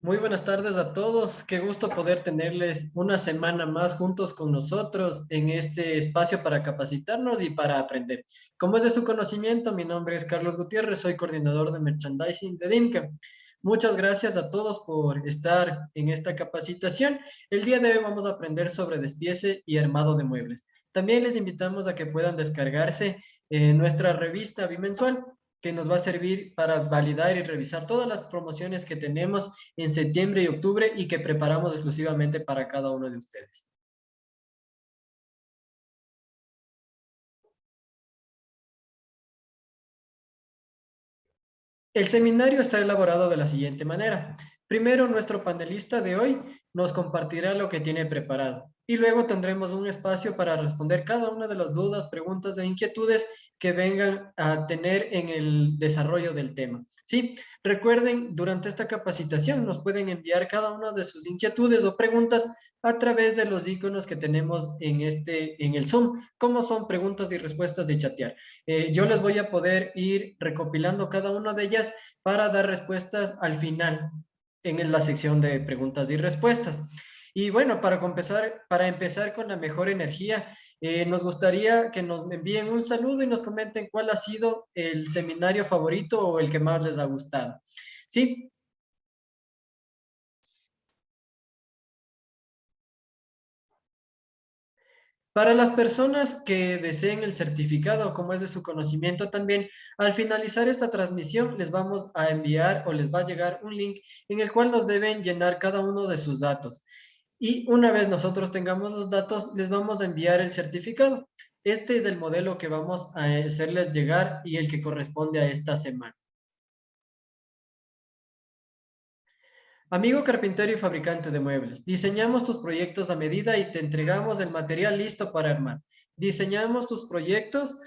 Muy buenas tardes a todos. Qué gusto poder tenerles una semana más juntos con nosotros en este espacio para capacitarnos y para aprender. Como es de su conocimiento, mi nombre es Carlos Gutiérrez, soy coordinador de merchandising de DIMCA. Muchas gracias a todos por estar en esta capacitación. El día de hoy vamos a aprender sobre despiece y armado de muebles. También les invitamos a que puedan descargarse nuestra revista bimensual que nos va a servir para validar y revisar todas las promociones que tenemos en septiembre y octubre y que preparamos exclusivamente para cada uno de ustedes. El seminario está elaborado de la siguiente manera. Primero, nuestro panelista de hoy nos compartirá lo que tiene preparado y luego tendremos un espacio para responder cada una de las dudas, preguntas e inquietudes que vengan a tener en el desarrollo del tema. Sí, recuerden, durante esta capacitación nos pueden enviar cada una de sus inquietudes o preguntas a través de los iconos que tenemos en el Zoom, como son preguntas y respuestas de chatear. Yo les voy a poder ir recopilando cada una de ellas para dar respuestas al final en la sección de preguntas y respuestas. Y bueno, para empezar con la mejor energía, nos gustaría que nos envíen un saludo y nos comenten cuál ha sido el seminario favorito o el que más les ha gustado. ¿Sí? Para las personas que deseen el certificado, como es de su conocimiento también, al finalizar esta transmisión les vamos a enviar o les va a llegar un link en el cual nos deben llenar cada uno de sus datos. Y una vez nosotros tengamos los datos, les vamos a enviar el certificado. Este es el modelo que vamos a hacerles llegar y el que corresponde a esta semana. Amigo carpintero y fabricante de muebles, diseñamos tus proyectos a medida y te entregamos el material listo para armar. Diseñamos tus proyectos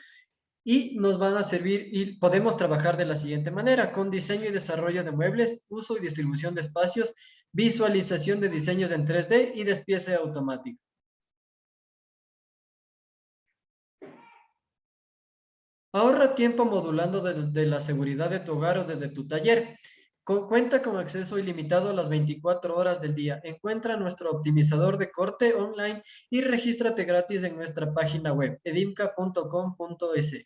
y nos van a servir y podemos trabajar de la siguiente manera, con diseño y desarrollo de muebles, uso y distribución de espacios, visualización de diseños en 3D y despiece automático. Ahorra tiempo modulando de la seguridad de tu hogar o desde tu taller. Cuenta con acceso ilimitado a las 24 horas del día. Encuentra nuestro optimizador de corte online y regístrate gratis en nuestra página web, edimca.com.es.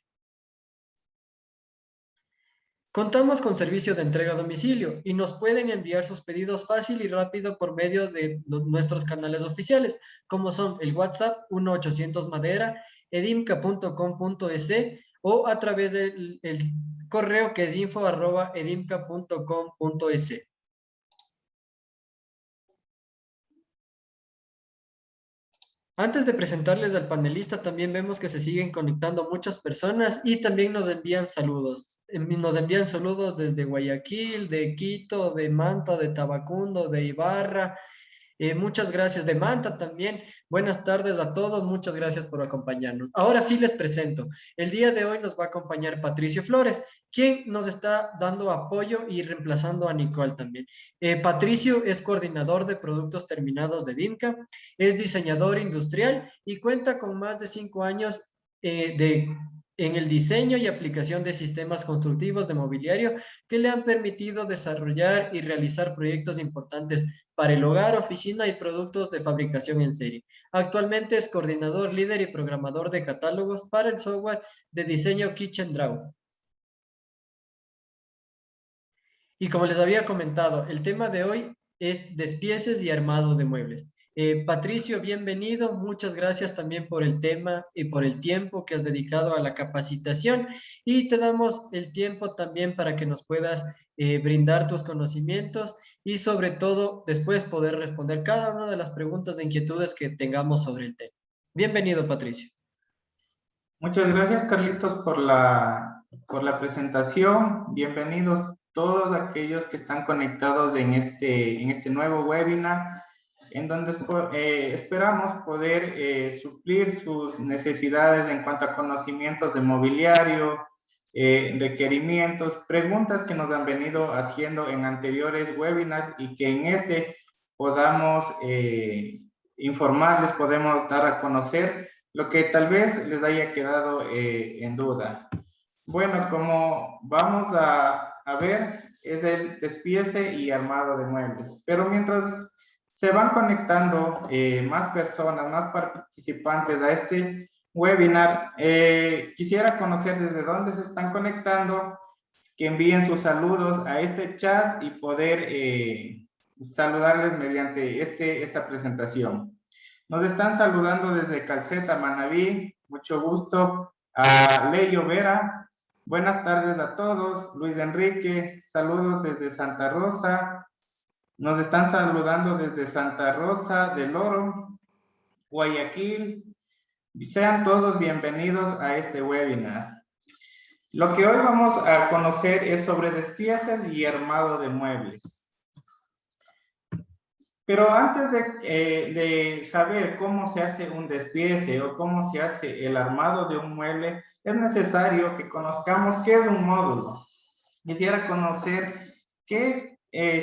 Contamos con servicio de entrega a domicilio y nos pueden enviar sus pedidos fácil y rápido por medio de nuestros canales oficiales, como son el WhatsApp 1-800 Madera, edimca.com.es o a través del correo que es info@edimca.com.es. Antes de presentarles al panelista, también vemos que se siguen conectando muchas personas y también nos envían saludos. Nos envían saludos desde Guayaquil, de Quito, de Manta, de Tabacundo, de Ibarra. Muchas gracias de Manta también. Buenas tardes a todos. Muchas gracias por acompañarnos. Ahora sí les presento. El día de hoy nos va a acompañar Patricio Flores, quien nos está dando apoyo y reemplazando a Nicole también. Patricio es coordinador de productos terminados de DIMCA, es diseñador industrial y cuenta con más de 5 años en el diseño y aplicación de sistemas constructivos de mobiliario que le han permitido desarrollar y realizar proyectos importantes para el hogar, oficina y productos de fabricación en serie. Actualmente es coordinador, líder y programador de catálogos para el software de diseño Kitchen Draw. Y como les había comentado, el tema de hoy es despieces y armado de muebles. Patricio, bienvenido. Muchas gracias también por el tema y por el tiempo que has dedicado a la capacitación. Y te damos el tiempo también para que nos puedas brindar tus conocimientos y sobre todo después poder responder cada una de las preguntas e inquietudes que tengamos sobre el tema. Bienvenido, Patricio. Muchas gracias, Carlitos, por la presentación. Bienvenidos todos aquellos que están conectados en este nuevo webinar, en donde esperamos poder suplir sus necesidades en cuanto a conocimientos de mobiliario, requerimientos, preguntas que nos han venido haciendo en anteriores webinars y que en este podamos informarles, podemos dar a conocer lo que tal vez les haya quedado en duda. Bueno, como vamos a a ver es el despiece y armado de muebles. Pero mientras se van conectando más personas, más participantes a este webinar, quisiera conocer desde dónde se están conectando, que envíen sus saludos a este chat y poder saludarles mediante esta presentación. Nos están saludando desde Calceta, Manabí, mucho gusto. A Leyo Vera, buenas tardes a todos. Luis Enrique, saludos desde Santa Rosa. Nos están saludando desde Santa Rosa del Oro, Guayaquil. Sean todos bienvenidos a este webinar. Lo que hoy vamos a conocer es sobre despiezas y armado de muebles. Pero antes de saber cómo se hace un despiece o cómo se hace el armado de un mueble, es necesario que conozcamos qué es un módulo. Quisiera conocer qué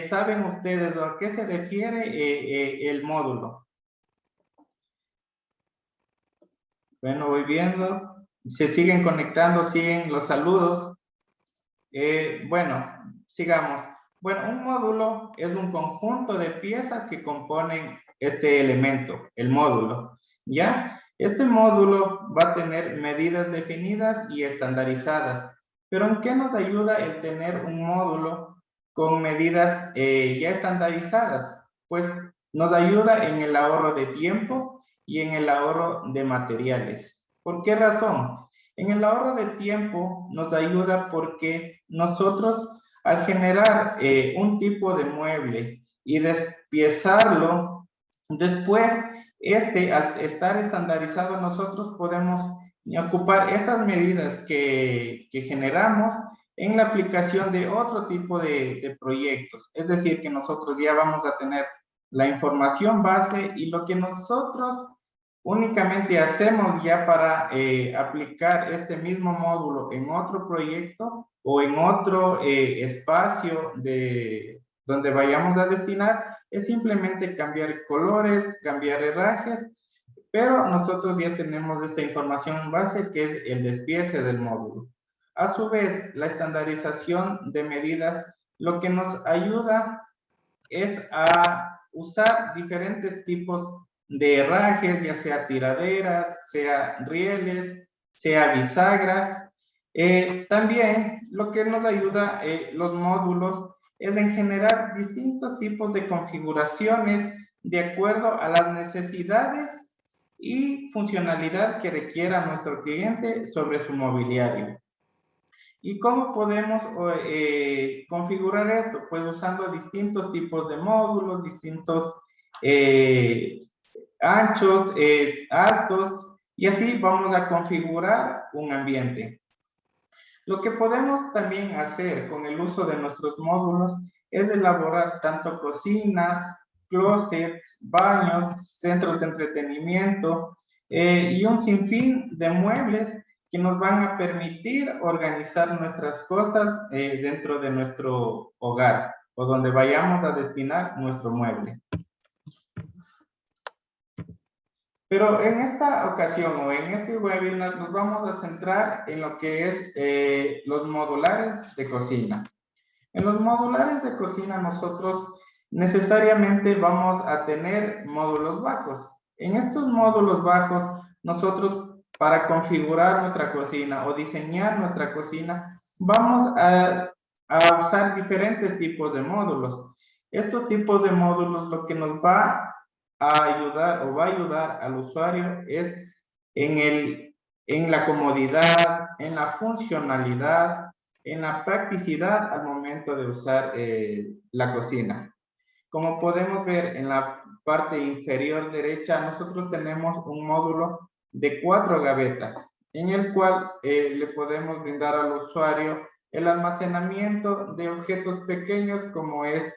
saben ustedes o a qué se refiere el módulo. Bueno, voy viendo. Se siguen conectando, siguen los saludos. Bueno, sigamos. Bueno, un módulo es un conjunto de piezas que componen este elemento, el módulo, ¿ya? Este módulo va a tener medidas definidas y estandarizadas. Pero ¿en qué nos ayuda el tener un módulo con medidas ya estandarizadas? Pues nos ayuda en el ahorro de tiempo y en el ahorro de materiales. ¿Por qué razón? En el ahorro de tiempo nos ayuda porque nosotros al generar un tipo de mueble y despiezarlo, después al estar estandarizado nosotros podemos ocupar estas medidas que generamos en la aplicación de otro tipo de proyectos. Es decir, que nosotros ya vamos a tener la información base y lo que nosotros únicamente hacemos ya para aplicar este mismo módulo en otro proyecto o en otro espacio donde vayamos a destinar, es simplemente cambiar colores, cambiar herrajes, pero nosotros ya tenemos esta información en base que es el despiece del módulo. A su vez, la estandarización de medidas lo que nos ayuda es a usar diferentes tipos de herrajes, ya sea tiraderas, sea rieles, sea bisagras. También lo que nos ayuda los módulos es en generar distintos tipos de configuraciones de acuerdo a las necesidades y funcionalidad que requiera nuestro cliente sobre su mobiliario. ¿Y cómo podemos configurar esto? Pues usando distintos tipos de módulos, distintos anchos, altos, y así vamos a configurar un ambiente. Lo que podemos también hacer con el uso de nuestros módulos es elaborar tanto cocinas, closets, baños, centros de entretenimiento y un sinfín de muebles que nos van a permitir organizar nuestras cosas dentro de nuestro hogar o donde vayamos a destinar nuestro mueble. Pero en esta ocasión o en este webinar nos vamos a centrar en lo que es los modulares de cocina. En los modulares de cocina nosotros necesariamente vamos a tener módulos bajos. En estos módulos bajos nosotros para configurar nuestra cocina o diseñar nuestra cocina vamos a usar diferentes tipos de módulos. Estos tipos de módulos lo que nos va a ayudar o va a ayudar al usuario es en la comodidad, en la funcionalidad, en la practicidad al momento de usar la cocina. Como podemos ver en la parte inferior derecha, nosotros tenemos un módulo de 4 gavetas, en el cual le podemos brindar al usuario el almacenamiento de objetos pequeños como es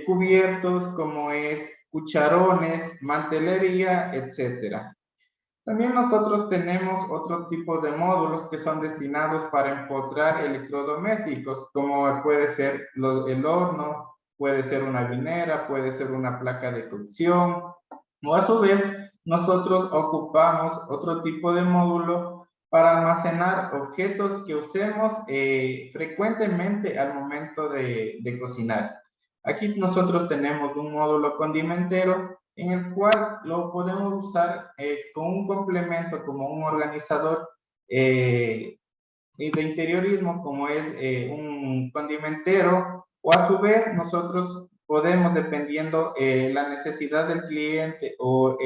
cubiertos, como es cucharones, mantelería, etcétera. También nosotros tenemos otros tipos de módulos que son destinados para empotrar electrodomésticos, como puede ser el horno, puede ser una vinera, puede ser una placa de cocción, o a su vez nosotros ocupamos otro tipo de módulo para almacenar objetos que usemos frecuentemente al momento de cocinar. Aquí nosotros tenemos un módulo condimentero en el cual lo podemos usar con un complemento como un organizador de interiorismo como es un condimentero, o a su vez nosotros podemos, dependiendo la necesidad del cliente o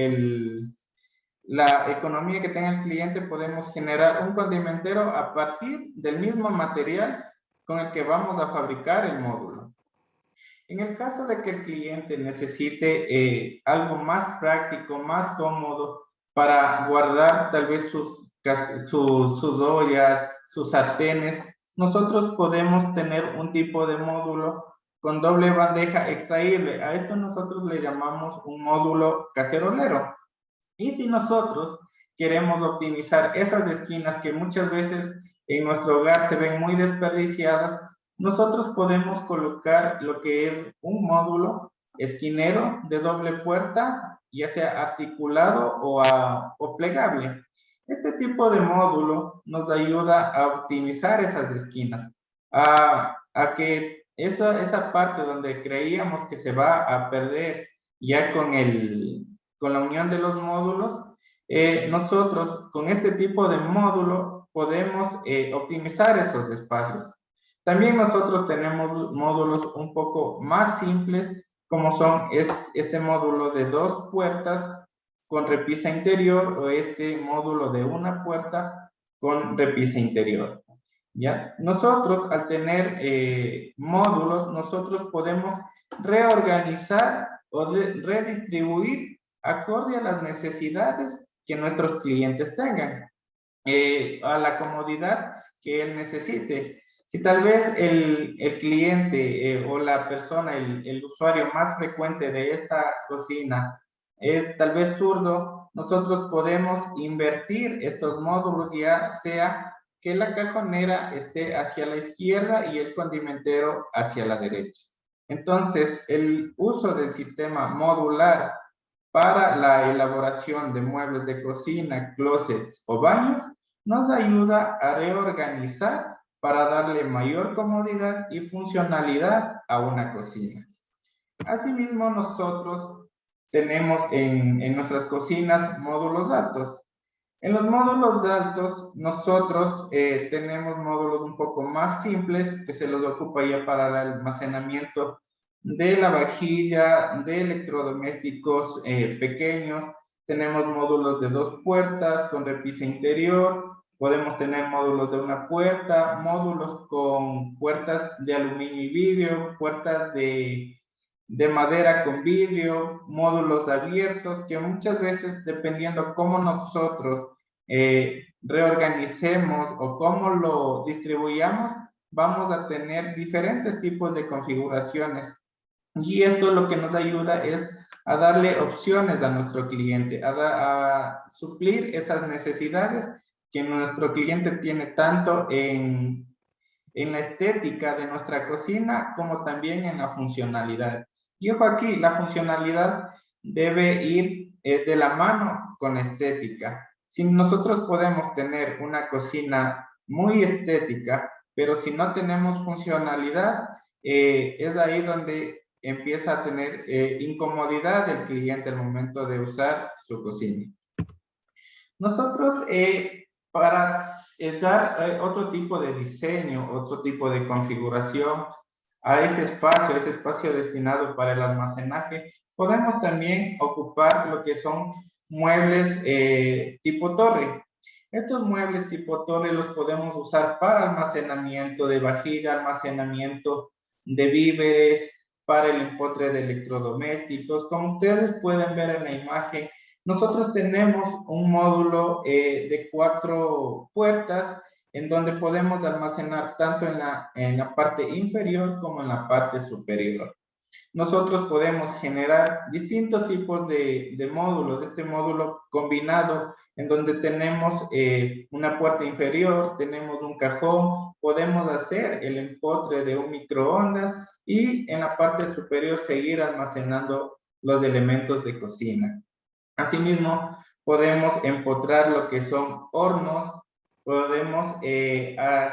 la economía que tenga el cliente, podemos generar un condimentero a partir del mismo material con el que vamos a fabricar el módulo. En el caso de que el cliente necesite algo más práctico, más cómodo para guardar tal vez sus ollas, sus sartenes, nosotros podemos tener un tipo de módulo con doble bandeja extraíble. A esto nosotros le llamamos un módulo cacerolero. Y si nosotros queremos optimizar esas esquinas que muchas veces en nuestro hogar se ven muy desperdiciadas, nosotros podemos colocar lo que es un módulo esquinero de doble puerta, ya sea articulado o plegable. Este tipo de módulo nos ayuda a optimizar esas esquinas, a que esa parte donde creíamos que se va a perder ya con la unión de los módulos, nosotros con este tipo de módulo podemos optimizar esos espacios. También nosotros tenemos módulos un poco más simples, como son este módulo de 2 puertas con repisa interior o este módulo de 1 puerta con repisa interior. ¿Ya? Nosotros, al tener módulos, nosotros podemos reorganizar o redistribuir acorde a las necesidades que nuestros clientes tengan, a la comodidad que él necesite. Si tal vez el cliente o la persona, el usuario más frecuente de esta cocina es tal vez zurdo, nosotros podemos invertir estos módulos, ya sea que la cajonera esté hacia la izquierda y el condimentero hacia la derecha. Entonces, el uso del sistema modular para la elaboración de muebles de cocina, closets o baños nos ayuda a reorganizar para darle mayor comodidad y funcionalidad a una cocina. Asimismo, nosotros tenemos en nuestras cocinas módulos altos. En los módulos altos, nosotros tenemos módulos un poco más simples que se los ocupa ya para el almacenamiento de la vajilla, de electrodomésticos pequeños. Tenemos módulos de 2 puertas con repisa interior. Podemos tener módulos de 1 puerta, módulos con puertas de aluminio y vidrio, puertas de madera con vidrio, módulos abiertos, que muchas veces, dependiendo cómo nosotros reorganicemos o cómo lo distribuyamos, vamos a tener diferentes tipos de configuraciones. Y esto lo que nos ayuda es a darle opciones a nuestro cliente, a suplir esas necesidades que nuestro cliente tiene tanto en la estética de nuestra cocina como también en la funcionalidad. Y ojo aquí, la funcionalidad debe ir de la mano con estética. Si nosotros podemos tener una cocina muy estética, pero si no tenemos funcionalidad, es ahí donde empieza a tener incomodidad el cliente al momento de usar su cocina. Nosotros, para dar otro tipo de diseño, otro tipo de configuración a ese espacio destinado para el almacenaje, podemos también ocupar lo que son muebles tipo torre. Estos muebles tipo torre los podemos usar para almacenamiento de vajilla, almacenamiento de víveres, para el empotre de electrodomésticos. Como ustedes pueden ver en la imagen, nosotros tenemos un módulo de 4 puertas en donde podemos almacenar tanto en la parte inferior como en la parte superior. Nosotros podemos generar distintos tipos de módulos, este módulo combinado en donde tenemos una puerta inferior, tenemos un cajón, podemos hacer el empotre de un microondas y en la parte superior seguir almacenando los elementos de cocina. Asimismo, podemos empotrar lo que son hornos podemos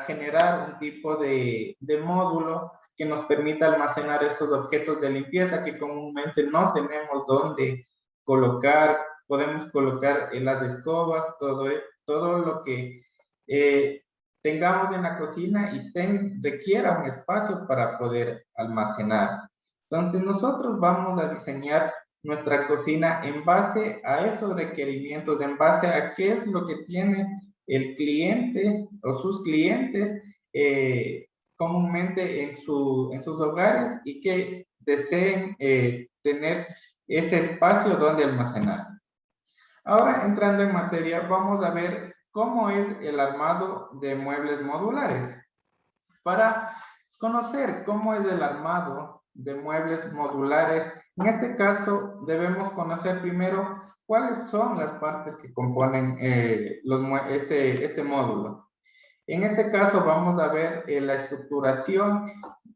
generar un tipo de módulo que nos permita almacenar esos objetos de limpieza que comúnmente no tenemos dónde colocar. Podemos colocar en las escobas, todo lo que tengamos en la cocina y requiera un espacio para poder almacenar. Entonces nosotros vamos a diseñar nuestra cocina en base a esos requerimientos, en base a qué es lo que tiene el cliente o sus clientes comúnmente en sus hogares y que deseen tener ese espacio donde almacenar. Ahora, entrando en materia, vamos a ver cómo es el armado de muebles modulares. Para conocer cómo es el armado de muebles modulares, en este caso debemos conocer primero cuáles son las partes que componen este módulo. En este caso vamos a ver la estructuración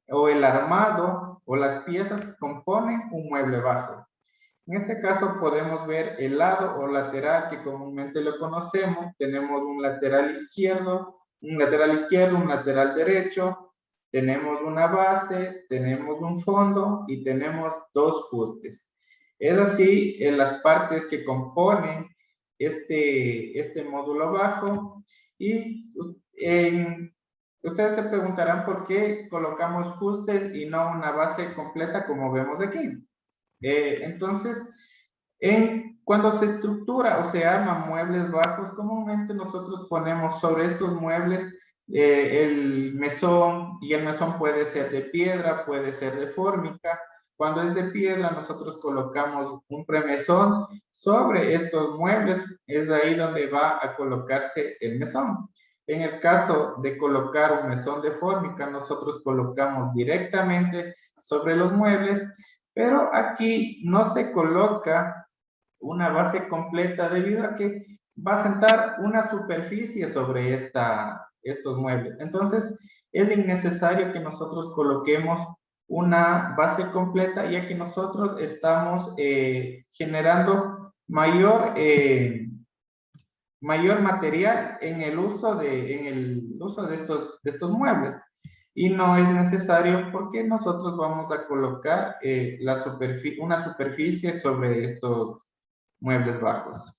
o el armado o las piezas que componen un mueble bajo. En este caso podemos ver el lado o lateral que comúnmente lo conocemos. Tenemos un lateral izquierdo, un lateral derecho, tenemos una base, tenemos un fondo y tenemos dos fustes. Es así en las partes que componen este módulo bajo y ustedes se preguntarán por qué colocamos fustes y no una base completa como vemos aquí. Entonces, cuando se estructura o se arma muebles bajos, comúnmente nosotros ponemos sobre estos muebles el mesón, y el mesón puede ser de piedra, puede ser de fórmica. Cuando es de piedra, nosotros colocamos un premesón sobre estos muebles, es ahí donde va a colocarse el mesón. En el caso de colocar un mesón de fórmica, nosotros colocamos directamente sobre los muebles, pero aquí no se coloca una base completa debido a que va a sentar una superficie sobre estos muebles. Entonces, es innecesario que nosotros coloquemos una base completa, ya que nosotros estamos generando mayor material en el uso de estos muebles. Y no es necesario porque nosotros vamos a colocar una superficie sobre estos muebles bajos.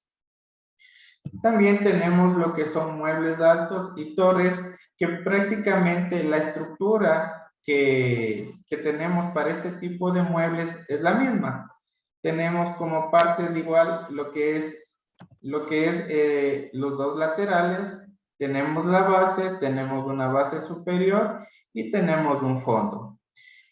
También tenemos lo que son muebles altos y torres, que prácticamente la estructura que tenemos para este tipo de muebles es la misma. Tenemos como partes igual lo que es los dos laterales, tenemos la base, tenemos una base superior y tenemos un fondo.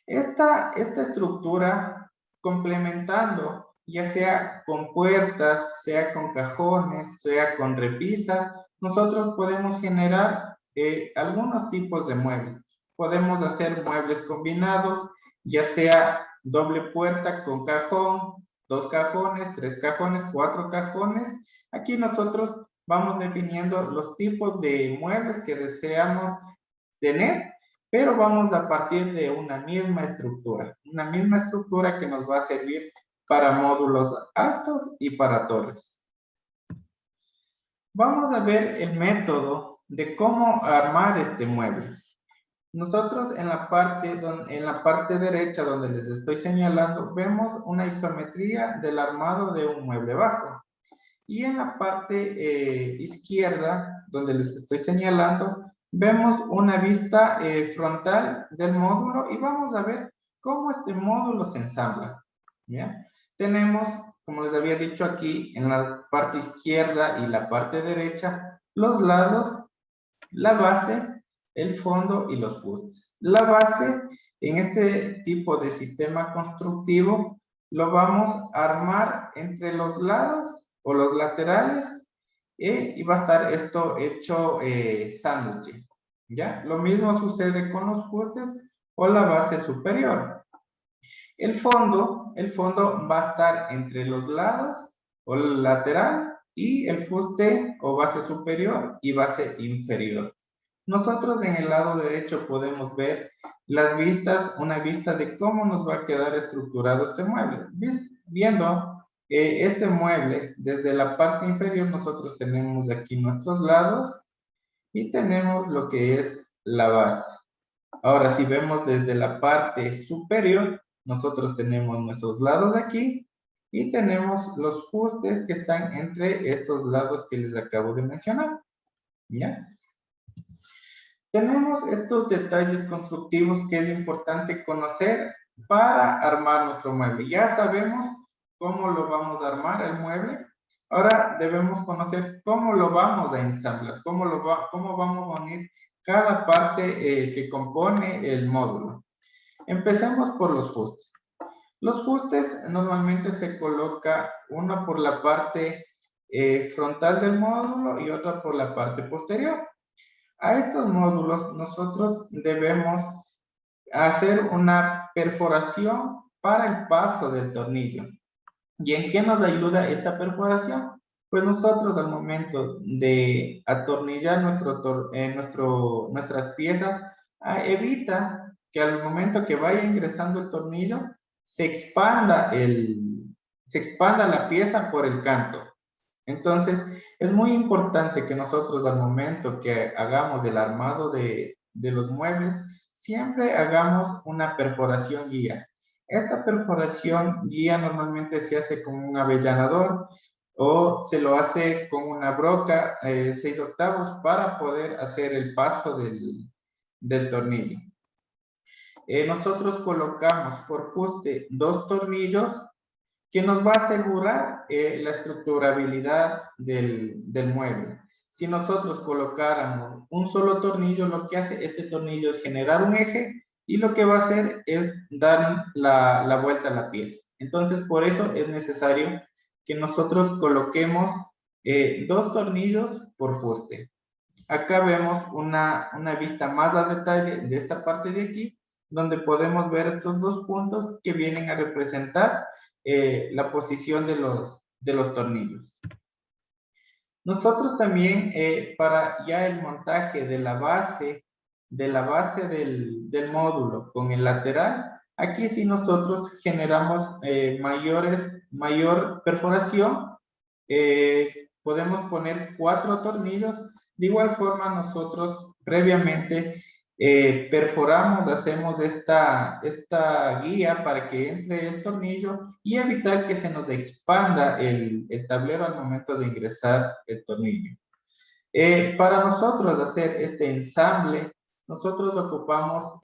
Esta estructura complementando, ya sea con puertas, sea con cajones, sea con repisas, nosotros podemos generar algunos tipos de muebles. Podemos hacer muebles combinados, ya sea doble puerta con cajón, 2 cajones, 3 cajones, 4 cajones. Aquí nosotros vamos definiendo los tipos de muebles que deseamos tener, pero vamos a partir de una misma estructura que nos va a servir para módulos altos y para torres. Vamos a ver el método de cómo armar este mueble. Nosotros en la parte derecha donde les estoy señalando, vemos una isometría del armado de un mueble bajo. Y en la parte izquierda, donde les estoy señalando, vemos una vista frontal del módulo y vamos a ver cómo este módulo se ensambla. ¿Ya? Tenemos, como les había dicho aquí, en la parte izquierda y la parte derecha, los lados, la base, el fondo y los fustes. La base, en este tipo de sistema constructivo, lo vamos a armar entre los lados o los laterales y va a estar esto hecho sándwich. ¿Ya? Lo mismo sucede con los fustes o la base superior. El fondo va a estar entre los lados o el lateral y el fuste o base superior y base inferior. Nosotros en el lado derecho podemos ver las vistas, una vista de cómo nos va a quedar estructurado este mueble. Viendo este mueble desde la parte inferior, nosotros tenemos aquí nuestros lados y tenemos lo que es la base. Ahora, si vemos desde la parte superior, nosotros tenemos nuestros lados aquí y tenemos los fustes que están entre estos lados que les acabo de mencionar. ¿Ya? Tenemos estos detalles constructivos que es importante conocer para armar nuestro mueble. Ya sabemos cómo lo vamos a armar el mueble. Ahora debemos conocer cómo lo vamos a ensamblar, cómo vamos a unir cada parte que compone el módulo. Empecemos por los fustes. Los fustes normalmente se coloca una por la parte frontal del módulo y otra por la parte posterior. A estos módulos nosotros debemos hacer una perforación para el paso del tornillo. ¿Y en qué nos ayuda esta perforación? Pues nosotros al momento de atornillar nuestras piezas, evita que al momento que vaya ingresando el tornillo, se expanda la pieza por el canto. Entonces, es muy importante que nosotros al momento que hagamos el armado de los muebles, siempre hagamos una perforación guía. Esta perforación guía normalmente se hace con un avellanador o se lo hace con una broca 6/8 para poder hacer el paso del tornillo. Nosotros colocamos por fuste 2 tornillos que nos va a asegurar la estructurabilidad del mueble. Si nosotros colocáramos un solo tornillo, lo que hace este tornillo es generar un eje y lo que va a hacer es dar la vuelta a la pieza. Entonces, por eso es necesario que nosotros coloquemos 2 tornillos por fuste. Acá vemos una vista más a detalle de esta parte de aquí, donde podemos ver estos 2 puntos que vienen a representar la posición de los tornillos. Nosotros también, para ya el montaje de la base del módulo con el lateral, aquí sí nosotros generamos mayor perforación. Podemos poner 4 tornillos. De igual forma, nosotros previamente perforamos, hacemos esta guía para que entre el tornillo y evitar que se nos expanda el tablero al momento de ingresar el tornillo. Para nosotros hacer este ensamble, nosotros ocupamos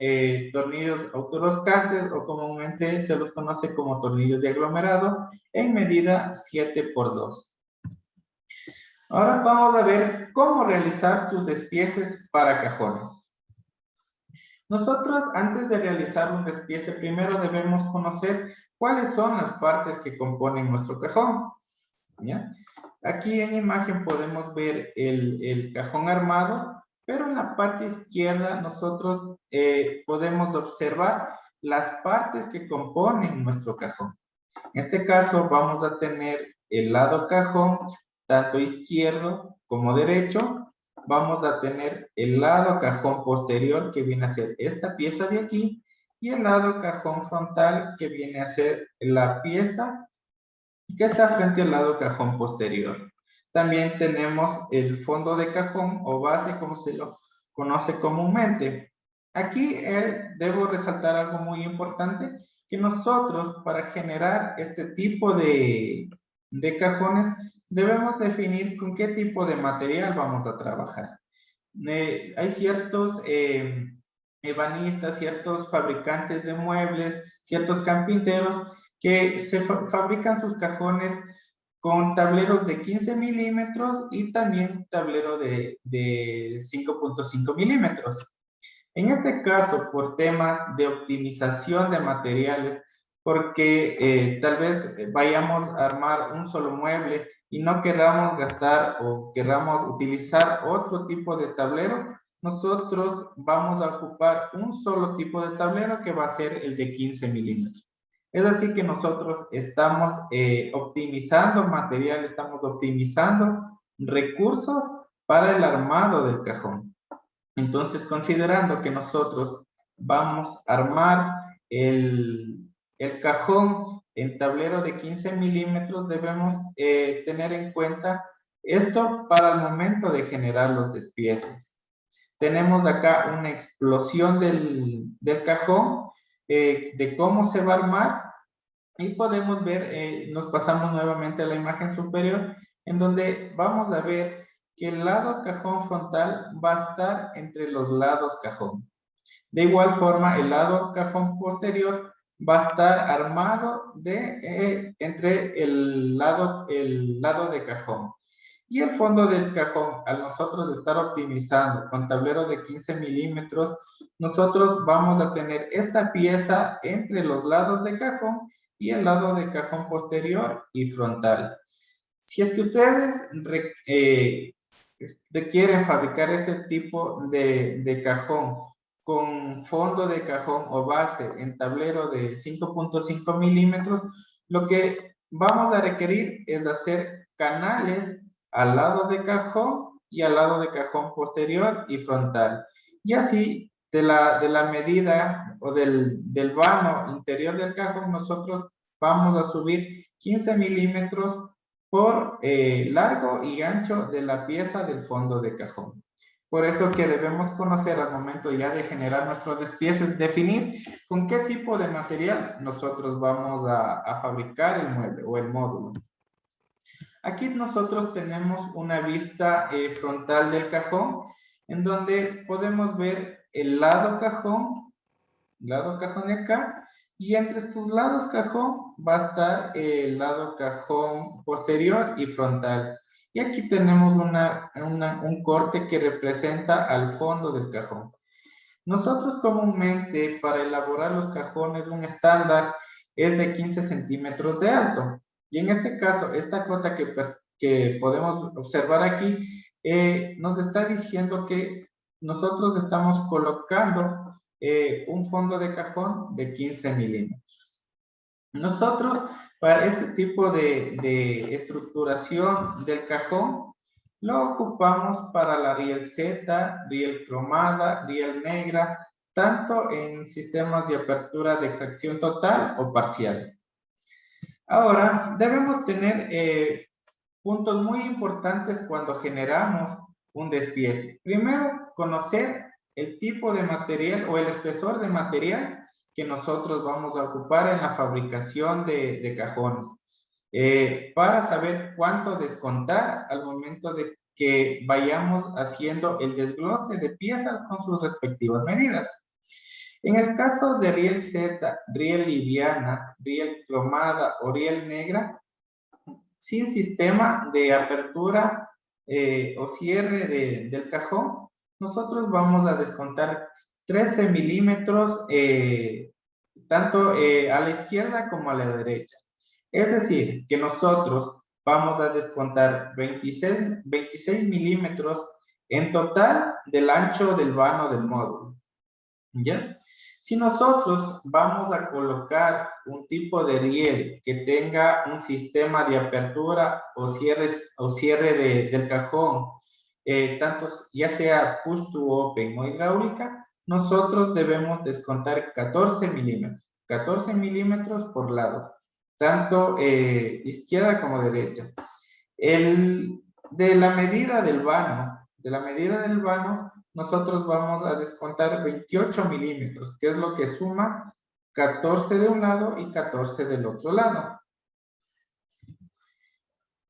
tornillos autorroscantes o comúnmente se los conoce como tornillos de aglomerado en medida 7×2. Ahora vamos a ver cómo realizar tus despieces para cajones. Nosotros, antes de realizar un despiece, primero debemos conocer cuáles son las partes que componen nuestro cajón. ¿Ya? Aquí en imagen podemos ver el cajón armado, pero en la parte izquierda nosotros podemos observar las partes que componen nuestro cajón. En este caso vamos a tener el lado cajón, tanto izquierdo como derecho. Vamos a tener el lado cajón posterior, que viene a ser esta pieza de aquí, y el lado cajón frontal, que viene a ser la pieza que está frente al lado cajón posterior. También tenemos el fondo de cajón o base, como se lo conoce comúnmente. Aquí debo resaltar algo muy importante, que nosotros para generar este tipo de cajones debemos definir con qué tipo de material vamos a trabajar. Hay ciertos ebanistas, ciertos fabricantes de muebles, ciertos carpinteros que fabrican sus cajones con tableros de 15 milímetros y también tablero de 5.5 milímetros. En este caso, por temas de optimización de materiales, porque tal vez vayamos a armar un solo mueble y no queramos gastar o queramos utilizar otro tipo de tablero, nosotros vamos a ocupar un solo tipo de tablero que va a ser el de 15 milímetros. Es así que nosotros estamos optimizando material, estamos optimizando recursos para el armado del cajón. Entonces, considerando que nosotros vamos a armar el cajón en tablero de 15 milímetros, debemos tener en cuenta esto para el momento de generar los despieces. tenemos acá una explosión del cajón, de cómo se va a armar, y podemos ver, nos pasamos nuevamente a la imagen superior, en donde vamos a ver que el lado cajón frontal va a estar entre los lados cajón. De igual forma, el lado cajón posterior va a estar armado entre el lado de cajón. Y el fondo del cajón, al nosotros estar optimizando con tablero de 15 milímetros, nosotros vamos a tener esta pieza entre los lados de cajón y el lado de cajón posterior y frontal. Si es que ustedes requieren fabricar este tipo de cajón con fondo de cajón o base en tablero de 5.5 milímetros, lo que vamos a requerir es hacer canales al lado de cajón y al lado de cajón posterior y frontal. Y así, de la medida o del vano interior del cajón, nosotros vamos a subir 15 milímetros por largo y ancho de la pieza del fondo de cajón. Por eso que debemos conocer al momento ya de generar nuestros despieces, definir con qué tipo de material nosotros vamos a fabricar el mueble o el módulo. Aquí nosotros tenemos una vista frontal del cajón, en donde podemos ver el lado cajón de acá, y entre estos lados cajón va a estar el lado cajón posterior y frontal. Y aquí tenemos un corte que representa al fondo del cajón. Nosotros comúnmente para elaborar los cajones un estándar es de 15 centímetros de alto. Y en este caso, esta cota que podemos observar aquí nos está diciendo que nosotros estamos colocando un fondo de cajón de 15 milímetros. Nosotros, para este tipo de estructuración del cajón, lo ocupamos para la riel Z, riel cromada, riel negra, tanto en sistemas de apertura de extracción total o parcial. Ahora, debemos tener puntos muy importantes cuando generamos un despiece. Primero, conocer el tipo de material o el espesor de material que nosotros vamos a ocupar en la fabricación de cajones, para saber cuánto descontar al momento de que vayamos haciendo el desglose de piezas con sus respectivas medidas. En el caso de riel Z, riel liviana, riel cromada o riel negra, sin sistema de apertura o cierre del cajón, nosotros vamos a descontar 13 milímetros tanto a la izquierda como a la derecha. Es decir, que nosotros vamos a descontar 26 milímetros en total del ancho del vano del módulo. ¿Ya? Si nosotros vamos a colocar un tipo de riel que tenga un sistema de apertura o cierre del cajón, tanto ya sea push to open o hidráulica, nosotros debemos descontar 14 milímetros. 14 milímetros por lado, tanto izquierda como derecha. De la medida del vano, nosotros vamos a descontar 28 milímetros, que es lo que suma 14 de un lado y 14 del otro lado.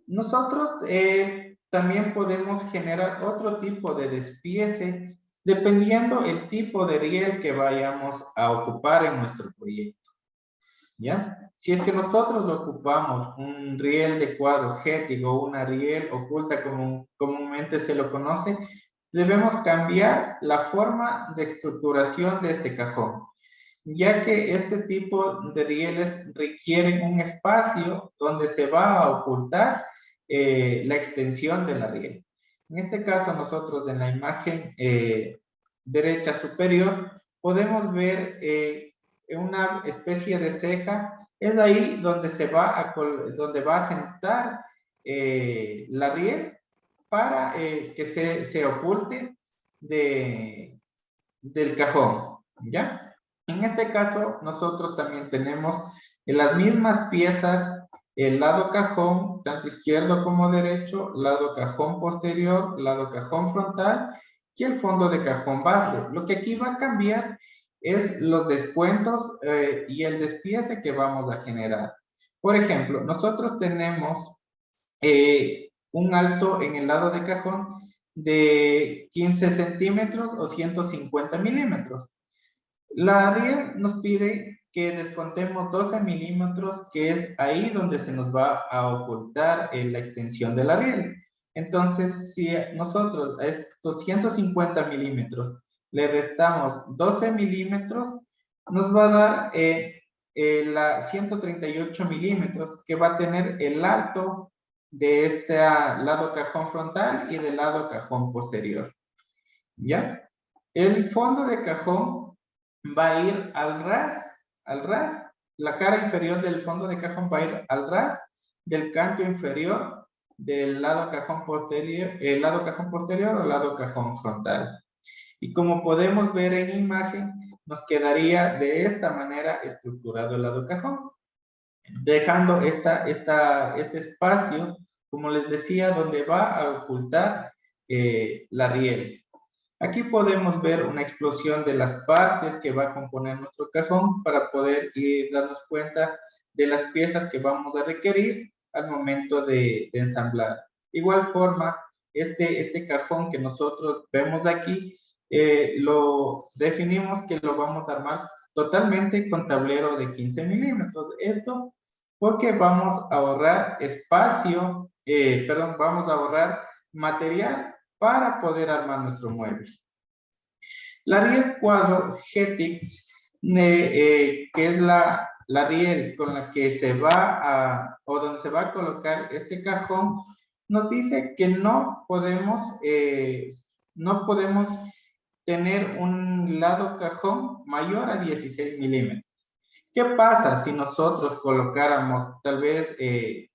Nosotros también podemos generar otro tipo de despiece dependiendo el tipo de riel que vayamos a ocupar en nuestro proyecto. ¿Ya? Si es que nosotros ocupamos un riel de cuadro Gettig o una riel oculta como comúnmente se lo conoce, debemos cambiar la forma de estructuración de este cajón, ya que este tipo de rieles requieren un espacio donde se va a ocultar la extensión de la riel. En este caso, nosotros en la imagen derecha superior podemos ver una especie de ceja. Es ahí donde donde va a sentar la riel para que se oculte del cajón, ¿ya? En este caso, nosotros también tenemos las mismas piezas, el lado cajón, tanto izquierdo como derecho, lado cajón posterior, lado cajón frontal, y el fondo de cajón base. Lo que aquí va a cambiar es los descuentos y el despiece que vamos a generar. Por ejemplo, nosotros tenemos un alto en el lado de cajón de 15 centímetros o 150 milímetros. La RIE nos pide que descontemos 12 milímetros, que es ahí donde se nos va a ocultar la extensión de la riel. Entonces, si nosotros a estos 150 milímetros le restamos 12 milímetros, nos va a dar la 138 milímetros, que va a tener el alto de este lado cajón frontal y del lado cajón posterior. ¿Ya? El fondo de cajón va a ir al ras, la cara inferior del fondo de cajón va a ir al ras del canto inferior del lado cajón posterior, el lado cajón posterior o lado cajón frontal. Y como podemos ver en imagen, nos quedaría de esta manera estructurado el lado cajón, dejando este espacio, como les decía, donde va a ocultar la riel. Aquí podemos ver una explosión de las partes que va a componer nuestro cajón para poder darnos cuenta de las piezas que vamos a requerir al momento de ensamblar. De igual forma, este cajón que nosotros vemos aquí, lo definimos que lo vamos a armar totalmente con tablero de 15 milímetros. Esto porque vamos a ahorrar espacio, vamos a ahorrar material para poder armar nuestro mueble. La riel cuadro GTX, que es la riel con la que se va o donde se va a colocar este cajón, nos dice que no podemos tener un lado cajón mayor a 16 milímetros. ¿Qué pasa si nosotros colocáramos, tal vez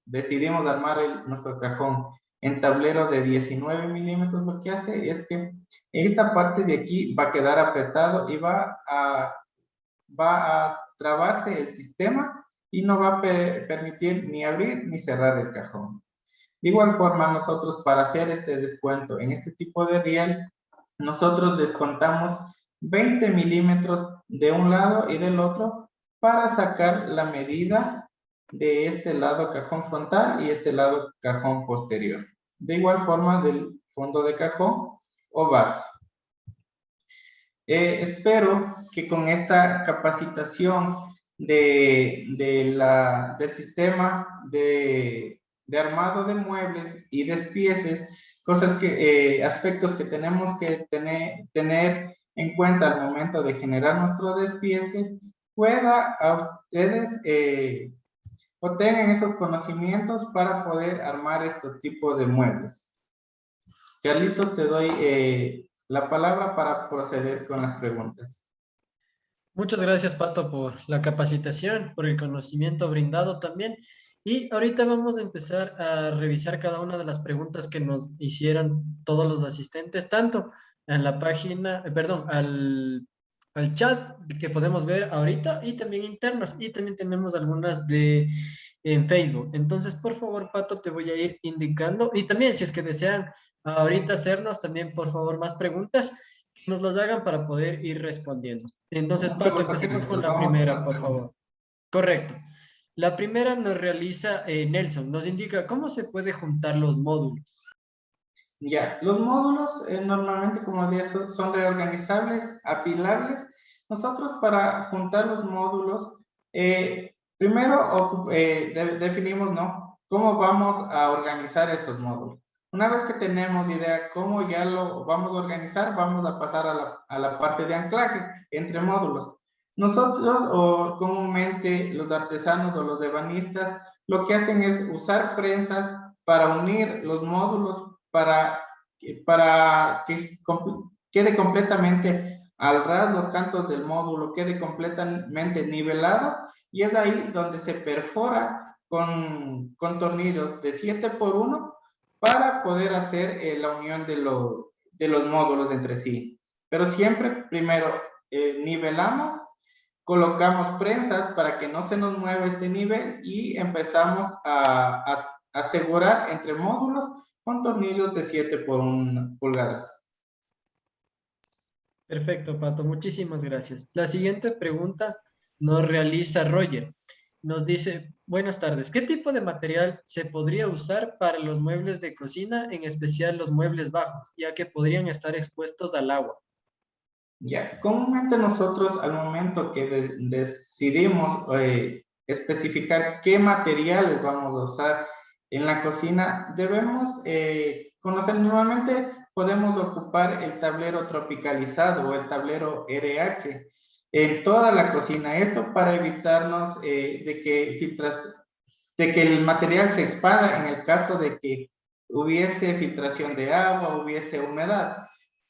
decidimos armar nuestro cajón en tablero de 19 milímetros? Lo que hace es que esta parte de aquí va a quedar apretado y va a trabarse el sistema y no va a permitir ni abrir ni cerrar el cajón. De igual forma, nosotros para hacer este descuento en este tipo de riel, nosotros descontamos 20 milímetros de un lado y del otro para sacar la medida de este lado cajón frontal y este lado cajón posterior. De igual forma del fondo de cajón o base. Espero que con esta capacitación del sistema de armado de muebles y despieces, aspectos que tenemos que tener en cuenta al momento de generar nuestro despiece, pueda a ustedes obtengan esos conocimientos para poder armar este tipo de muebles. Carlitos, te doy la palabra para proceder con las preguntas. Muchas gracias, Pato, por la capacitación, por el conocimiento brindado también. Y ahorita vamos a empezar a revisar cada una de las preguntas que nos hicieron todos los asistentes, tanto en la página, perdón, al chat que podemos ver ahorita y también internas. Y también tenemos algunas en Facebook. Entonces, por favor, Pato, te voy a ir indicando. Y también, si es que desean ahorita hacernos también, por favor, más preguntas, nos las hagan para poder ir respondiendo. Entonces, Pato, empecemos con la primera, por favor. Correcto. La primera nos realiza Nelson, nos indica cómo se puede juntar los módulos. Ya, los módulos normalmente, como decía, son reorganizables, apilables. Nosotros para juntar los módulos, primero definimos, ¿no?, cómo vamos a organizar estos módulos. Una vez que tenemos idea cómo ya lo vamos a organizar, vamos a pasar a la parte de anclaje entre módulos. Nosotros, o comúnmente los artesanos o los ebanistas, lo que hacen es usar prensas para unir los módulos para que quede completamente al ras los cantos del módulo, quede completamente nivelado, y es ahí donde se perfora con tornillos de 7x1 para poder hacer la unión de los módulos entre sí. Pero siempre primero nivelamos, colocamos prensas para que no se nos mueva este nivel y empezamos a asegurar entre módulos con tornillos de 7x1 pulgadas. Perfecto, Pato, muchísimas gracias. La siguiente pregunta nos realiza Roger. Nos dice, buenas tardes, ¿qué tipo de material se podría usar para los muebles de cocina, en especial los muebles bajos, ya que podrían estar expuestos al agua? Ya, comúnmente nosotros al momento que decidimos especificar qué materiales vamos a usar en la cocina, debemos conocer, normalmente podemos ocupar el tablero tropicalizado o el tablero RH en toda la cocina. Esto para evitarnos de que el material se expanda en el caso de que hubiese filtración de agua, hubiese humedad.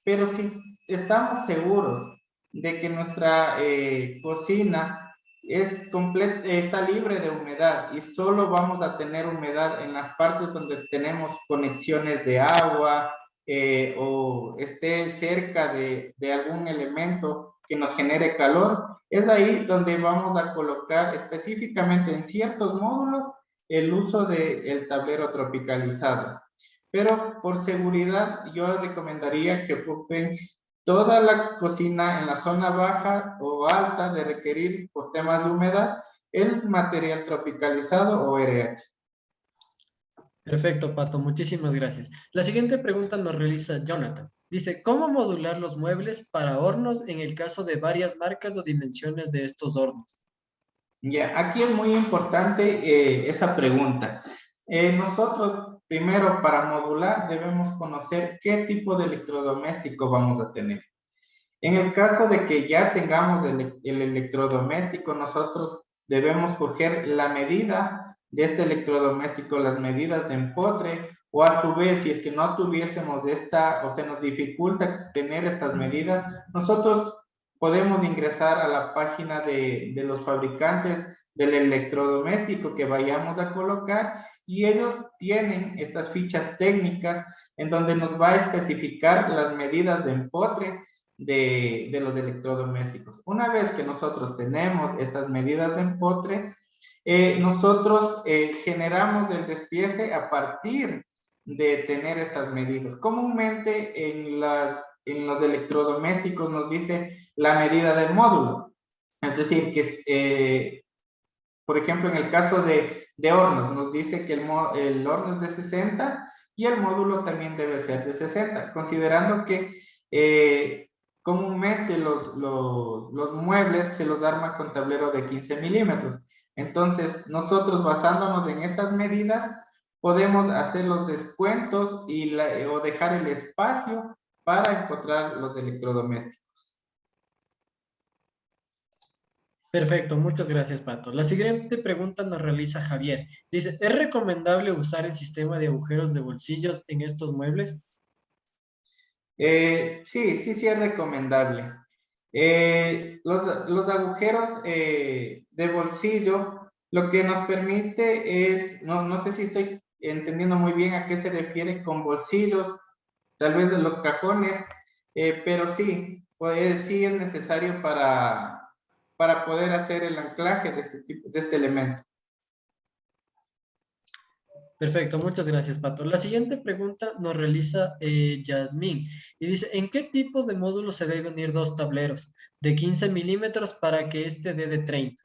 Pero si estamos seguros de que nuestra cocina está libre de humedad y solo vamos a tener humedad en las partes donde tenemos conexiones de agua o esté cerca de algún elemento que nos genere calor, es ahí donde vamos a colocar específicamente en ciertos módulos el uso del tablero tropicalizado. Pero por seguridad, yo recomendaría que ocupen toda la cocina en la zona baja o alta de requerir por temas de humedad el material tropicalizado o RH. Perfecto, Pato, muchísimas gracias. La siguiente pregunta nos realiza Jonathan. Dice, ¿cómo modular los muebles para hornos en el caso de varias marcas o dimensiones de estos hornos? Ya, aquí es muy importante esa pregunta. Nosotros, primero, para modular, debemos conocer qué tipo de electrodoméstico vamos a tener. En el caso de que ya tengamos el electrodoméstico, nosotros debemos coger la medida de este electrodoméstico, las medidas de empotre, o a su vez, si es que no tuviésemos esta o se nos dificulta tener estas medidas, nosotros podemos ingresar a la página de los fabricantes del electrodoméstico que vayamos a colocar y ellos tienen estas fichas técnicas en donde nos va a especificar las medidas de empotre de los electrodomésticos. Una vez que nosotros tenemos estas medidas de empotre, nosotros generamos el despiece a partir de tener estas medidas. Comúnmente en los electrodomésticos nos dice la medida del módulo. Es decir, que por ejemplo, en el caso de hornos, nos dice que el horno es de 60 y el módulo también debe ser de 60, considerando que comúnmente los muebles se los arma con tablero de 15 milímetros. Entonces, nosotros basándonos en estas medidas, podemos hacer los descuentos o dejar el espacio para encontrar los electrodomésticos. Perfecto, muchas gracias, Pato. La siguiente pregunta nos realiza Javier. Dice, ¿es recomendable usar el sistema de agujeros de bolsillos en estos muebles? Sí es recomendable. Los agujeros de bolsillo lo que nos permite es, no sé si estoy entendiendo muy bien a qué se refiere con bolsillos, tal vez de los cajones, pero sí, pues sí es necesario para poder hacer el anclaje de este tipo, de este elemento. Perfecto, muchas gracias, Pato. La siguiente pregunta nos realiza Yasmín y dice, ¿en qué tipo de módulo se deben ir dos tableros de 15 milímetros para que este dé de 30?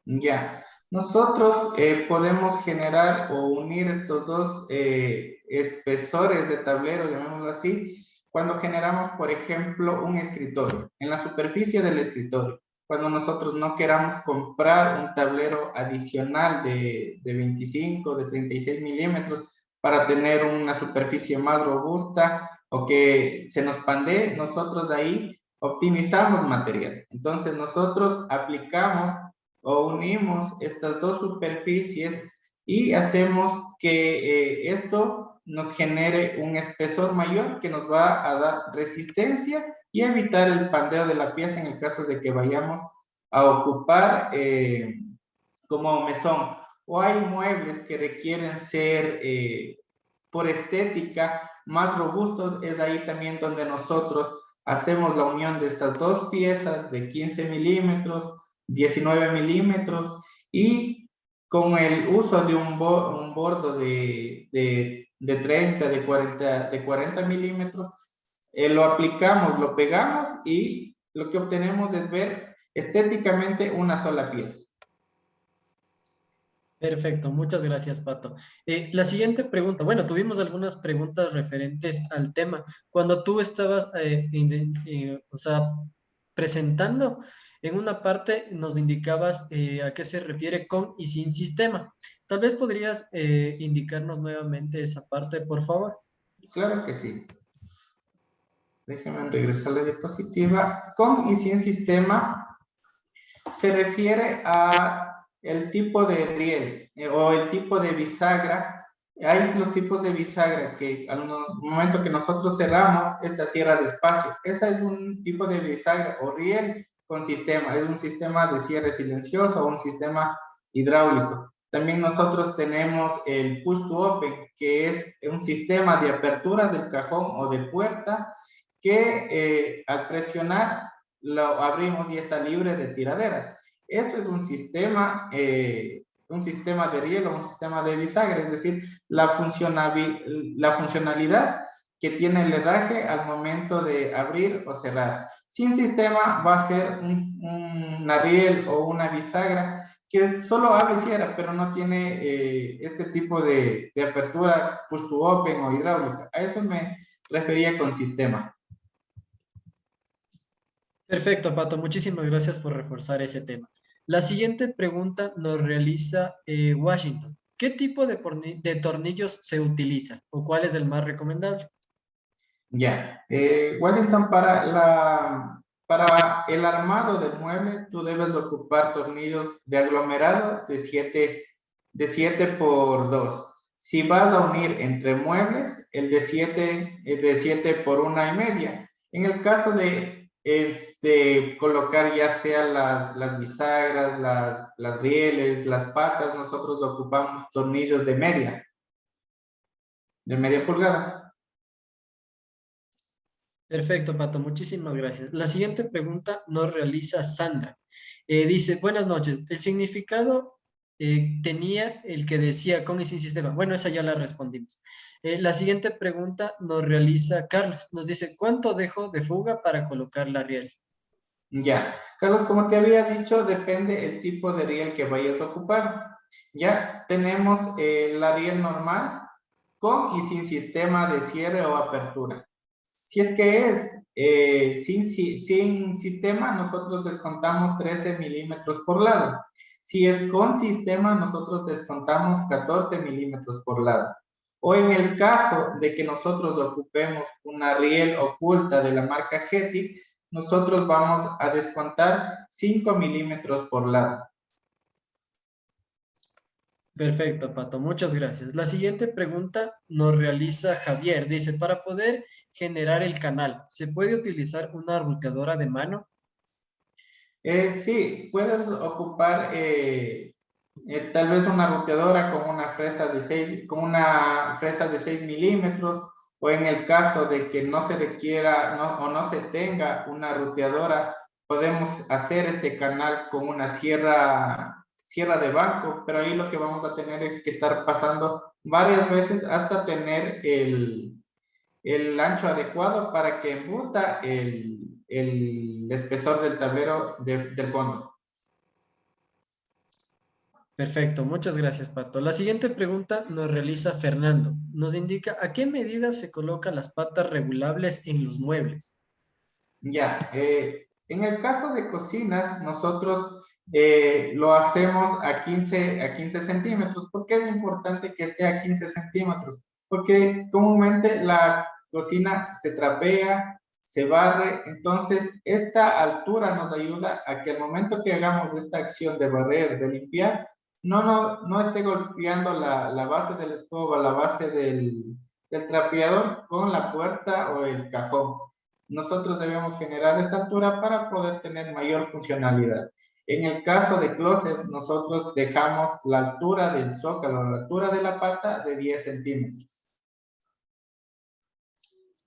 Ya, nosotros podemos generar o unir estos dos espesores de tablero, llamémoslo así, cuando generamos, por ejemplo, un escritorio, en la superficie del escritorio. Cuando nosotros no queramos comprar un tablero adicional de 25, de 36 milímetros para tener una superficie más robusta o que se nos pandee, nosotros ahí optimizamos material. Entonces nosotros aplicamos o unimos estas dos superficies y hacemos que esto nos genere un espesor mayor que nos va a dar resistencia y evitar el pandeo de la pieza en el caso de que vayamos a ocupar como mesón. O hay muebles que requieren ser por estética más robustos, es ahí también donde nosotros hacemos la unión de estas dos piezas de 15 milímetros 19 milímetros y con el uso de un bordo de 30, de 40 milímetros, lo aplicamos, lo pegamos y lo que obtenemos es ver estéticamente una sola pieza. Perfecto, muchas gracias, Pato. La siguiente pregunta, bueno, tuvimos algunas preguntas referentes al tema. Cuando tú estabas, o sea, presentando, en una parte nos indicabas a qué se refiere con y sin sistema. Tal vez podrías indicarnos nuevamente esa parte, por favor. Claro que sí. Déjenme regresar la diapositiva. Con y sin sistema se refiere a el tipo de riel o el tipo de bisagra. Hay los tipos de bisagra que al momento que nosotros cerramos, esta cierra despacio. Ese es un tipo de bisagra o riel con sistema. Es un sistema de cierre silencioso o un sistema hidráulico. También nosotros tenemos el push to open, que es un sistema de apertura del cajón o de puerta que al presionar lo abrimos y está libre de tiraderas. Eso es un sistema de riel o un sistema de bisagra, es decir, la funcionalidad que tiene el herraje al momento de abrir o cerrar. Sin sistema va a ser una riel o una bisagra que solo abre y cierra, pero no tiene este tipo de apertura push to open o hidráulica. A eso me refería con sistema. Perfecto, Pato. Muchísimas gracias por reforzar ese tema. La siguiente pregunta nos realiza Washington. ¿Qué tipo de tornillos se utiliza o cuál es el más recomendable? Ya, Washington, para el armado del mueble, tú debes ocupar tornillos de aglomerado de 7 por 2. Si vas a unir entre muebles, el de 7 por 1,5. En el caso de colocar ya sea las bisagras, las rieles, las patas, nosotros ocupamos tornillos de media pulgada. Perfecto, Pato. Muchísimas gracias. La siguiente pregunta nos realiza Sandra. Dice, buenas noches. El significado tenía el que decía con y sin sistema. Bueno, esa ya la respondimos. La siguiente pregunta nos realiza Carlos. Nos dice, ¿cuánto dejo de fuga para colocar la riel? Ya, Carlos, como te había dicho, depende el tipo de riel que vayas a ocupar. Ya tenemos la riel normal con y sin sistema de cierre o apertura. Si es que es sin sistema, nosotros descontamos 13 milímetros por lado. Si es con sistema, nosotros descontamos 14 milímetros por lado. O en el caso de que nosotros ocupemos una riel oculta de la marca Getic, nosotros vamos a descontar 5 milímetros por lado. Perfecto, Pato, muchas gracias. La siguiente pregunta nos realiza Javier. Dice, para poder generar el canal, ¿se puede utilizar una ruteadora de mano? Sí, puedes ocupar tal vez una ruteadora con una fresa de 6 milímetros, o en el caso de que no se requiera o no se tenga una ruteadora, podemos hacer este canal con una sierra de banco, pero ahí lo que vamos a tener es que estar pasando varias veces hasta tener el ancho adecuado para que embuta el espesor del tablero del fondo. Perfecto, muchas gracias, Pato. La siguiente pregunta nos realiza Fernando. Nos indica, ¿a qué medida se colocan las patas regulables en los muebles? Ya, en el caso de cocinas, nosotros lo hacemos a 15 centímetros. ¿Por qué es importante que esté a 15 centímetros? Porque comúnmente la cocina se trapea, se barre, entonces esta altura nos ayuda a que al momento que hagamos esta acción de barrer, de limpiar, no esté golpeando la base de la escoba, la base del trapeador con la puerta o el cajón. Nosotros debemos generar esta altura para poder tener mayor funcionalidad. En el caso de closet, nosotros dejamos la altura del zócalo, la altura de la pata de 10 centímetros.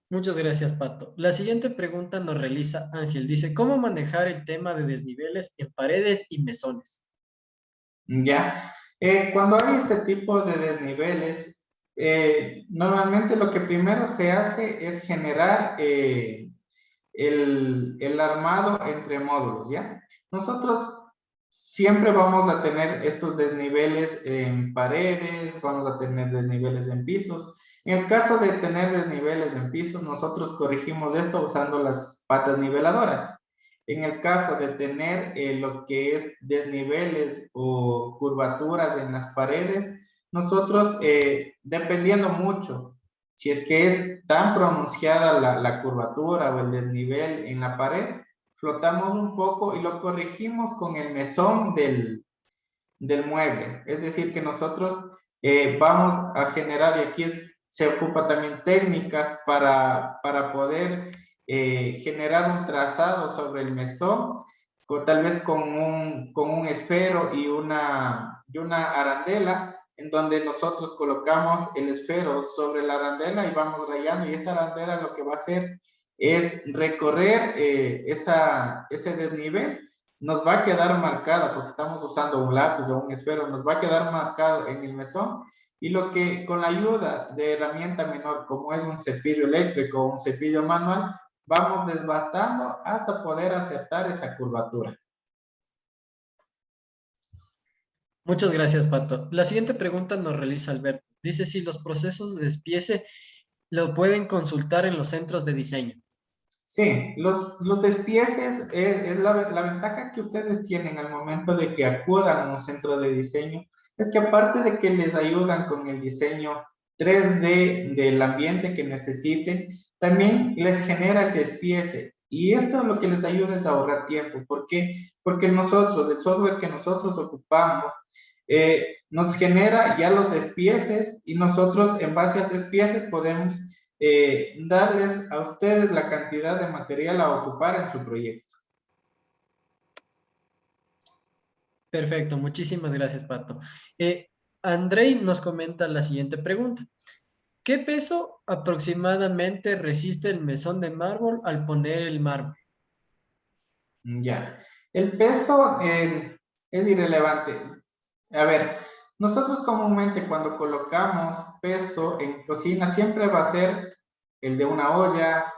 Muchas gracias, Pato. La siguiente pregunta nos realiza Ángel. Dice, ¿cómo manejar el tema de desniveles en paredes y mesones? ¿Ya? Cuando hay este tipo de desniveles, Normalmente lo que primero se hace es generar el armado entre módulos, ¿ya? Nosotros siempre vamos a tener estos desniveles en paredes, vamos a tener desniveles en pisos. En el caso de tener desniveles en pisos, nosotros corregimos esto usando las patas niveladoras. En el caso de tener lo que es desniveles o curvaturas en las paredes, nosotros, dependiendo mucho, si es que es tan pronunciada la curvatura o el desnivel en la pared, flotamos un poco y lo corregimos con el mesón del mueble. Es decir, que nosotros vamos a generar, y aquí se ocupa también técnicas para poder generar un trazado sobre el mesón, tal vez con un esfero y una arandela, en donde nosotros colocamos el esfero sobre la arandela y vamos rayando, y esta arandela lo que va a hacer es recorrer ese desnivel. Nos va a quedar marcada, porque estamos usando un lápiz o un esfero, nos va a quedar marcado en el mesón, y lo que con la ayuda de herramienta menor, como es un cepillo eléctrico o un cepillo manual, vamos desbastando hasta poder acertar esa curvatura. Muchas gracias, Pato. La siguiente pregunta nos realiza Alberto. Dice si los procesos de despiece lo pueden consultar en los centros de diseño. Sí, los despieces es la ventaja que ustedes tienen al momento de que acudan a un centro de diseño, es que aparte de que les ayudan con el diseño 3D del ambiente que necesiten, también les genera el despiece. Y esto lo que les ayuda es a ahorrar tiempo. ¿Por qué? Porque nosotros, el software que nosotros ocupamos, nos genera ya los despieces, y nosotros en base al despiece podemos darles a ustedes la cantidad de material a ocupar en su proyecto. Perfecto, muchísimas gracias, Pato. Andrei nos comenta la siguiente pregunta. ¿Qué peso aproximadamente resiste el mesón de mármol al poner el mármol? Ya. El peso es irrelevante. A ver, nosotros comúnmente cuando colocamos peso en cocina siempre va a ser el de una olla,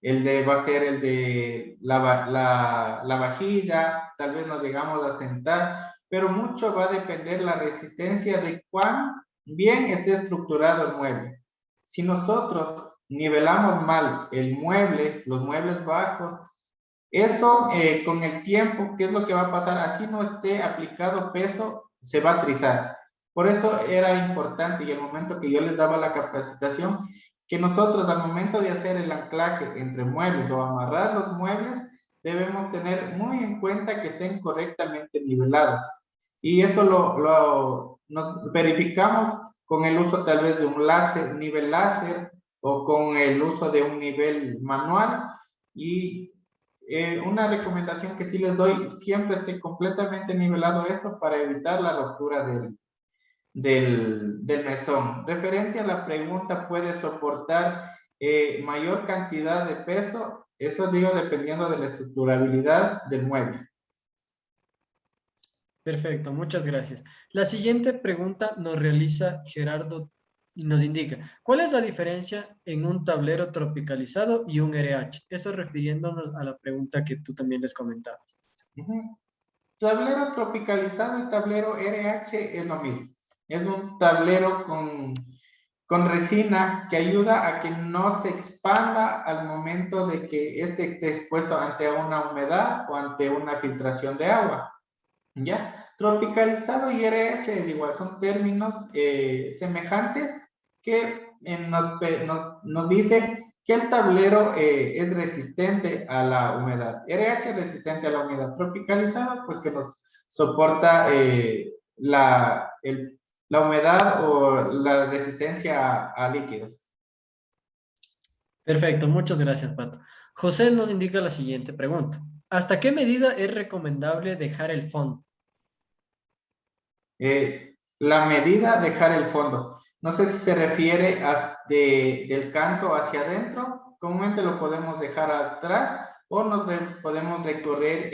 va a ser el de la vajilla, tal vez nos llegamos a sentar, pero mucho va a depender la resistencia de cuán bien esté estructurado el mueble. Si nosotros nivelamos mal el mueble, los muebles bajos, eso con el tiempo, ¿qué es lo que va a pasar? Así no esté aplicado peso, se va a trizar. Por eso era importante, y el momento que yo les daba la capacitación, que nosotros al momento de hacer el anclaje entre muebles o amarrar los muebles, debemos tener muy en cuenta que estén correctamente nivelados. Y esto nos verificamos con el uso tal vez de un láser, nivel láser, o con el uso de un nivel manual. Y una recomendación que sí les doy, siempre esté completamente nivelado esto para evitar la ruptura del mesón. Referente a la pregunta, ¿puede soportar mayor cantidad de peso? Eso digo dependiendo de la estructurabilidad del mueble. Perfecto, muchas gracias. La siguiente pregunta nos realiza Gerardo y nos indica, ¿cuál es la diferencia en un tablero tropicalizado y un RH? Eso refiriéndonos a la pregunta que tú también les comentabas. Tablero tropicalizado y tablero RH es lo mismo. Es un tablero con resina que ayuda a que no se expanda al momento de que este esté expuesto ante una humedad o ante una filtración de agua. ¿Ya? Tropicalizado y RH es igual, son términos semejantes que nos dicen que el tablero es resistente a la humedad. RH es resistente a la humedad. Tropicalizado, pues que nos soporta la humedad o la resistencia a líquidos. Perfecto, muchas gracias, Pato. José nos indica la siguiente pregunta. ¿Hasta qué medida es recomendable dejar el fondo? La medida, dejar el fondo. No sé si se refiere del canto hacia adentro. Comúnmente lo podemos dejar atrás o podemos recorrer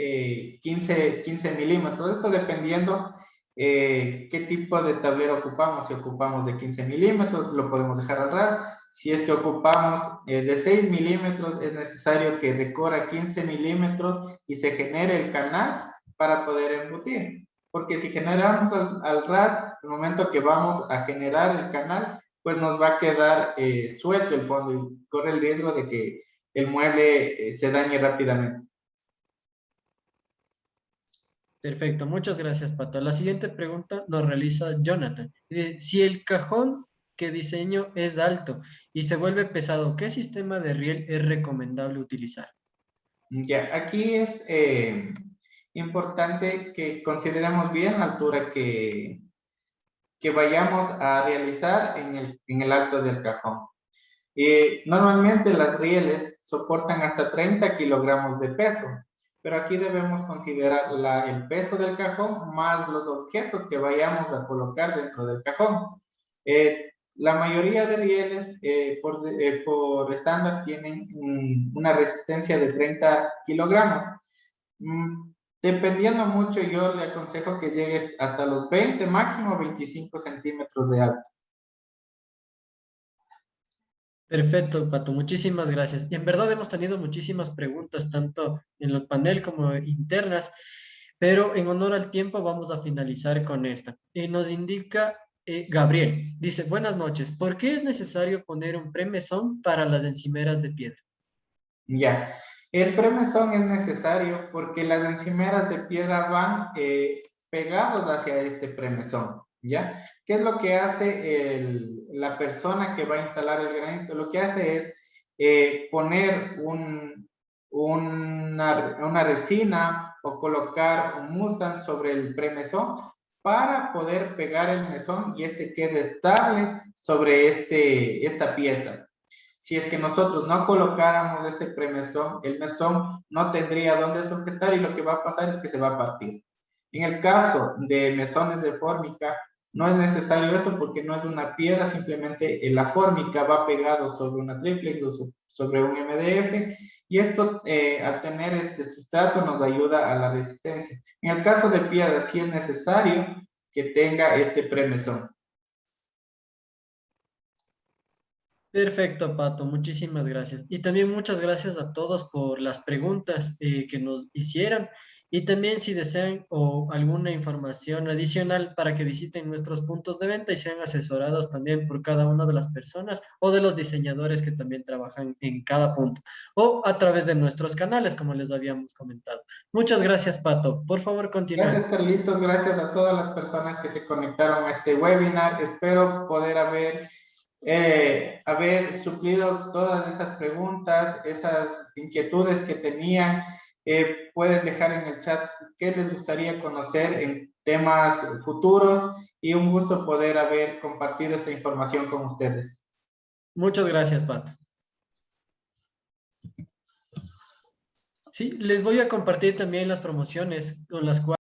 15 milímetros. Esto dependiendo qué tipo de tablero ocupamos. Si ocupamos de 15 milímetros, lo podemos dejar al ras. Si es que ocupamos de 6 milímetros, es necesario que recorra 15 milímetros y se genere el canal para poder embutir. Porque si generamos al ras, el momento que vamos a generar el canal, pues nos va a quedar suelto el fondo y corre el riesgo de que el mueble se dañe rápidamente. Perfecto, muchas gracias, Pato. La siguiente pregunta nos realiza Jonathan. Dice, si el cajón que diseño es alto y se vuelve pesado, ¿qué sistema de riel es recomendable utilizar? Ya, aquí es importante que consideremos bien la altura que vayamos a realizar en el alto del cajón. Normalmente las rieles soportan hasta 30 kilogramos de peso, pero aquí debemos considerar el peso del cajón más los objetos que vayamos a colocar dentro del cajón. La mayoría de rieles por estándar tienen una resistencia de 30 kilogramos. Mm, Dependiendo mucho, yo le aconsejo que llegues hasta los 20, máximo 25 centímetros de alto. Perfecto, Pato, muchísimas gracias. Y en verdad hemos tenido muchísimas preguntas, tanto en el panel como internas, pero en honor al tiempo vamos a finalizar con esta. Y nos indica Gabriel, dice, buenas noches, ¿por qué es necesario poner un premesón para las encimeras de piedra? Ya, el premesón es necesario porque las encimeras de piedra van pegados hacia este premesón, ¿ya? ¿Qué es lo que hace la persona que va a instalar el granito? Lo que hace es poner una resina o colocar un mustang sobre el premesón para poder pegar el mesón y este quede estable sobre esta pieza. Si es que nosotros no colocáramos ese premesón, el mesón no tendría dónde sujetar y lo que va a pasar es que se va a partir. En el caso de mesones de fórmica, no es necesario esto porque no es una piedra, simplemente la fórmica va pegado sobre una triplex o sobre un MDF y esto al tener este sustrato nos ayuda a la resistencia. En el caso de piedra sí es necesario que tenga este premesón. Perfecto, Pato, muchísimas gracias. Y también muchas gracias a todos por las preguntas que nos hicieron. Y también si desean o alguna información adicional para que visiten nuestros puntos de venta y sean asesorados también por cada una de las personas o de los diseñadores que también trabajan en cada punto o a través de nuestros canales, como les habíamos comentado. Muchas gracias, Pato. Por favor, Gracias, continúen. Carlitos. Gracias a todas las personas que se conectaron a este webinar. Espero poder haber suplido todas esas preguntas, esas inquietudes que tenían. Pueden dejar en el chat qué les gustaría conocer en temas futuros y un gusto poder haber compartido esta información con ustedes. Muchas gracias, Pato. Sí, les voy a compartir también las promociones con las cuales